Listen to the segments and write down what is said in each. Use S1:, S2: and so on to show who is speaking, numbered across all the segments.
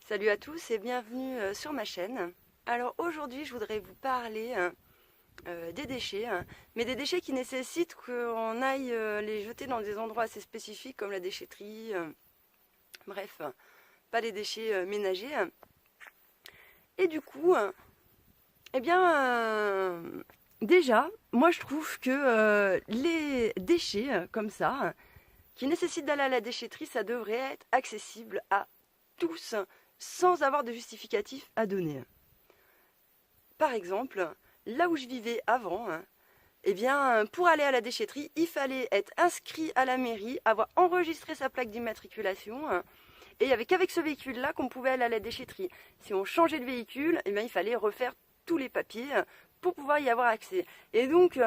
S1: Salut à tous et bienvenue sur ma chaîne. Alors aujourd'hui je voudrais vous parler des déchets, mais des déchets qui nécessitent qu'on aille les jeter dans des endroits assez spécifiques comme la déchetterie, bref, pas les déchets ménagers. Et du coup, déjà, moi je trouve que les déchets comme ça, qui nécessitent d'aller à la déchetterie, ça devrait être accessible à tous sans avoir de justificatif à donner. Par exemple, là où je vivais avant, pour aller à la déchetterie, il fallait être inscrit à la mairie, avoir enregistré sa plaque d'immatriculation, et il n'y avait qu'avec ce véhicule-là qu'on pouvait aller à la déchetterie. Si on changeait de véhicule, il fallait refaire tous les papiers pour pouvoir y avoir accès. Et donc,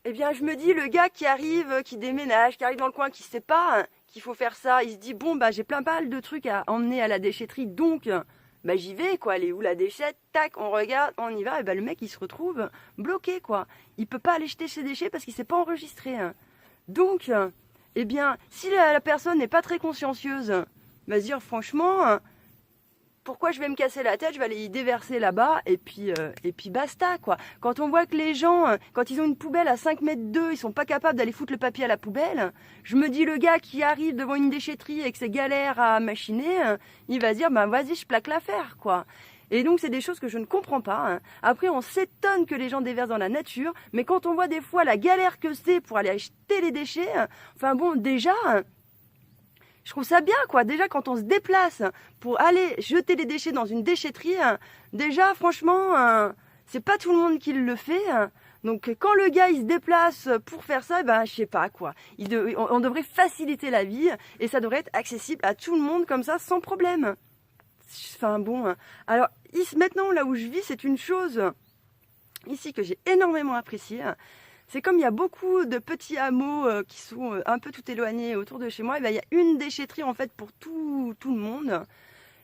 S1: je me dis, le gars qui arrive, qui déménage, qui arrive dans le coin, qui ne sait pas qu'il faut faire ça, il se dit, bon, j'ai plein pas mal de trucs à emmener à la déchetterie, donc j'y vais, quoi. Elle est où la déchette? Tac, on regarde, on y va, et le mec, il se retrouve bloqué, quoi. Il peut pas aller jeter ses déchets parce qu'il s'est pas enregistré. Donc, si la personne n'est pas très consciencieuse, va se dire, franchement, pourquoi je vais me casser la tête, je vais aller y déverser là-bas, et puis basta, quoi. Quand on voit que les gens, quand ils ont une poubelle à 5 mètres d'eux, ils sont pas capables d'aller foutre le papier à la poubelle, je me dis, le gars qui arrive devant une déchetterie avec ses galères à machiner, il va se dire, vas-y, je plaque l'affaire, quoi. Et donc, c'est des choses que je ne comprends pas. Après, on s'étonne que les gens déversent dans la nature, mais quand on voit des fois la galère que c'est pour aller acheter les déchets, déjà... Je trouve ça bien, quoi. Déjà, quand on se déplace pour aller jeter les déchets dans une déchetterie, déjà, franchement, c'est pas tout le monde qui le fait. Donc, quand le gars, il se déplace pour faire ça, je sais pas, quoi. On devrait faciliter la vie et ça devrait être accessible à tout le monde comme ça, sans problème. Alors, maintenant, là où je vis, c'est une chose ici que j'ai énormément appréciée. C'est comme il y a beaucoup de petits hameaux qui sont un peu tout éloignés autour de chez moi, il y a une déchetterie en fait pour tout le monde.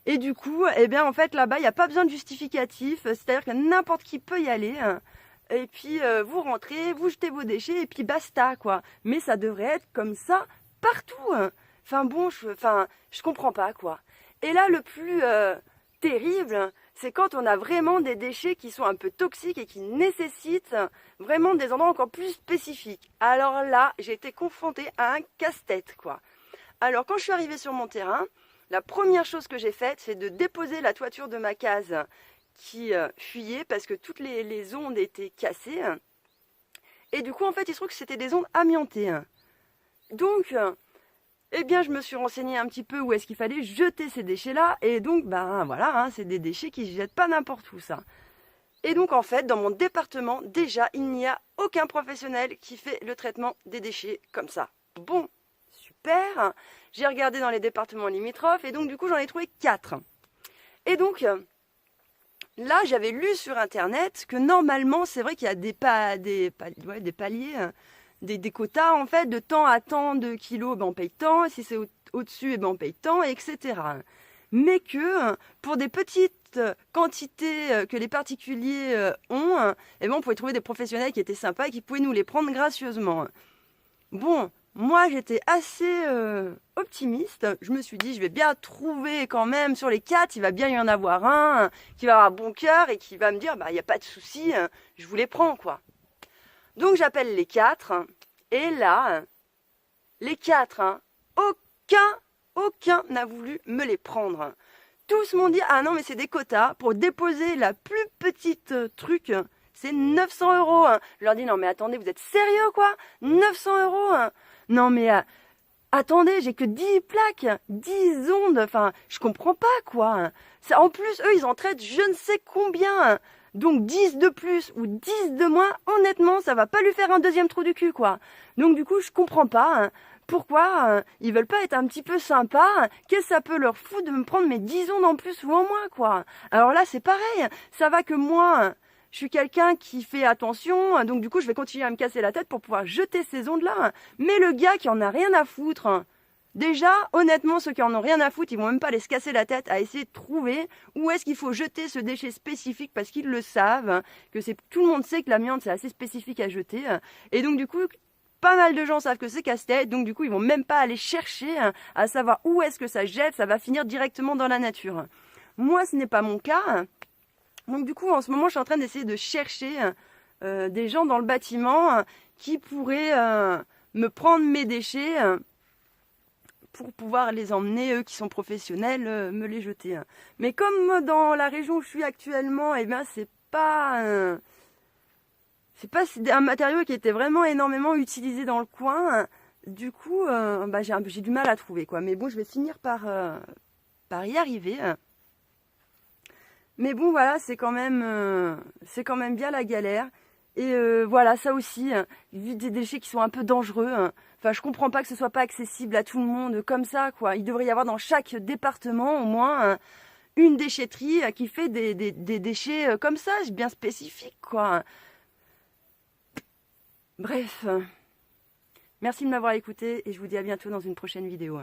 S1: Et du coup, là-bas, il n'y a pas besoin de justificatif, c'est-à-dire que n'importe qui peut y aller. Et puis vous rentrez, vous jetez vos déchets et puis basta, quoi. Mais ça devrait être comme ça partout. Je comprends pas, quoi. Et là, le plus terrible, c'est quand on a vraiment des déchets qui sont un peu toxiques et qui nécessitent vraiment des endroits encore plus spécifiques. Alors là, j'ai été confrontée à un casse-tête, quoi. Alors quand je suis arrivée sur mon terrain, la première chose que j'ai faite, c'est de déposer la toiture de ma case qui fuyait parce que toutes les ondes étaient cassées. Et du coup, en fait, il se trouve que c'était des ondes amiantées. Donc... je me suis renseignée un petit peu où est-ce qu'il fallait jeter ces déchets-là. Et donc, c'est des déchets qui ne se jettent pas n'importe où, ça. Et donc, en fait, dans mon département, déjà, il n'y a aucun professionnel qui fait le traitement des déchets comme ça. Bon, super. J'ai regardé dans les départements limitrophes et donc, du coup, j'en ai trouvé 4. Et donc, là, j'avais lu sur Internet que normalement, c'est vrai qu'il y a des paliers... Des quotas en fait de temps à temps de kilos, on paye tant, et si c'est au-dessus, on paye tant, etc. Mais que pour des petites quantités que les particuliers ont, on pouvait trouver des professionnels qui étaient sympas et qui pouvaient nous les prendre gracieusement. Bon, moi j'étais assez optimiste, je me suis dit je vais bien trouver quand même sur les 4, il va bien y en avoir un qui va avoir bon cœur et qui va me dire il n'y a pas de souci, je vous les prends, quoi. Donc j'appelle les 4, et là, les 4, aucun n'a voulu me les prendre. Tous m'ont dit, ah non mais c'est des quotas, pour déposer la plus petite truc, c'est 900 €. Je leur dis, non mais attendez, vous êtes sérieux, quoi? 900 €? Non mais attendez, j'ai que 10 plaques, 10 ondes, je comprends pas, quoi. En plus, eux, ils en traitent je ne sais combien. Donc 10 de plus ou 10 de moins, honnêtement, ça va pas lui faire un deuxième trou du cul, quoi. Donc du coup, je comprends pas pourquoi ils veulent pas être un petit peu sympas. Qu'est-ce que ça peut leur foutre de me prendre mes 10 ondes en plus ou en moins, quoi. Alors là, c'est pareil. Ça va que moi, je suis quelqu'un qui fait attention, donc du coup, je vais continuer à me casser la tête pour pouvoir jeter ces ondes-là. Mais le gars qui en a rien à foutre... Déjà, honnêtement, ceux qui en ont rien à foutre, ils vont même pas aller se casser la tête à essayer de trouver où est-ce qu'il faut jeter ce déchet spécifique parce qu'ils le savent, que tout le monde sait que l'amiante c'est assez spécifique à jeter. Et donc du coup, pas mal de gens savent que c'est casse-tête, donc du coup ils vont même pas aller chercher à savoir où est-ce que ça jette, ça va finir directement dans la nature. Moi ce n'est pas mon cas, donc du coup en ce moment je suis en train d'essayer de chercher des gens dans le bâtiment qui pourraient me prendre mes déchets pour pouvoir les emmener, eux qui sont professionnels, me les jeter. Mais comme dans la région où je suis actuellement, eh bien c'est pas un matériau qui était vraiment énormément utilisé dans le coin. Du coup, j'ai du mal à trouver, quoi. Mais bon, je vais finir par y arriver. Mais bon, voilà, c'est quand même bien la galère. Et voilà, ça aussi, vu des déchets qui sont un peu dangereux. Enfin, je comprends pas que ce soit pas accessible à tout le monde comme ça, quoi. Il devrait y avoir dans chaque département au moins une déchetterie qui fait des déchets comme ça, bien spécifiques, quoi. Bref, merci de m'avoir écouté et je vous dis à bientôt dans une prochaine vidéo.